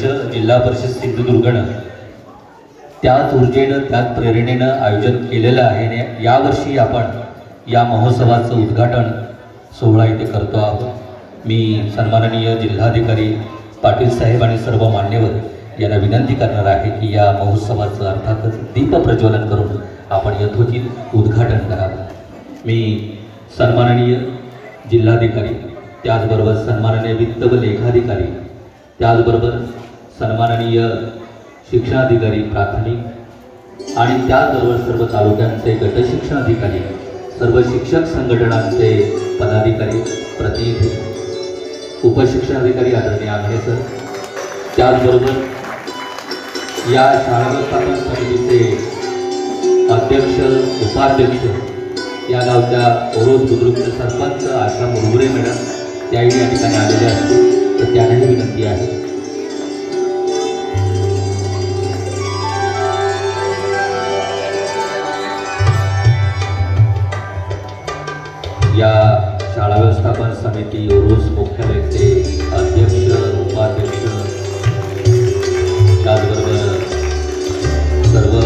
वर्ष जिल्हा परिषद सिंधुदुर्गनं त्याच ऊर्जेनं त्याच प्रेरणेनं आयोजन केलेलं आहे आणि यावर्षी आपण या महोत्सवाचं उद्घाटन सोहळा इथे करतो आहोत। मी सन्माननीय जिल्हाधिकारी पाटील साहेब आणि सर्व मान्यवर यांना विनंती करणार आहे की या महोत्सवाचं अर्थातच दीप प्रज्वलन करून आपण यथोचित उद्घाटन करावं। मी सन्माननीय जिल्हाधिकारी, त्याचबरोबर सन्माननीय वित्त व लेखाधिकारी, त्याचबरोबर सन्माननीय शिक्षणाधिकारी प्राथमिक आणि त्याचबरोबर सर्व तालुक्यांचे गट शिक्षणाधिकारी, सर्व शिक्षक संघटनांचे पदाधिकारी, प्रतिनिधी, उपशिक्षणाधिकारी आदरणीय आंगणे सर, त्याचबरोबर या शाळा व्यवस्थापन समितीचे अध्यक्ष, उपाध्यक्ष, या गावच्या ओरोस बुद्रुकचे सरपंच आशा मुरगुरे मॅडम त्याही या ठिकाणी आलेले असतील तर त्यांनाही विनंती आहे। या शाळा व्यवस्थापन समिती ओरोस मुख्यालयाचे अध्यक्ष, उपाध्यक्ष, त्याचबरोबर सर्व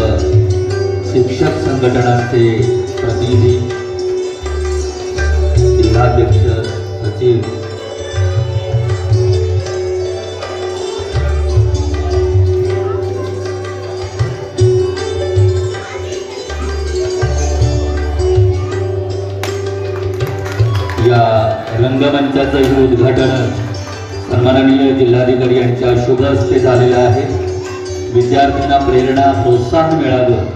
शिक्षक संघटनांचे प्रतिनिधी, जिल्हाध्यक्ष, सचिव, या रंगमंचाचं उद्घाटन सन्माननीय जिल्हाधिकारी यांच्या शुभ हस्ते झालेलं आहे। विद्यार्थ्यांना प्रेरणा, प्रोत्साहन मिळावं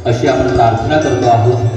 अशी आपण प्रार्थना करतो आहोत।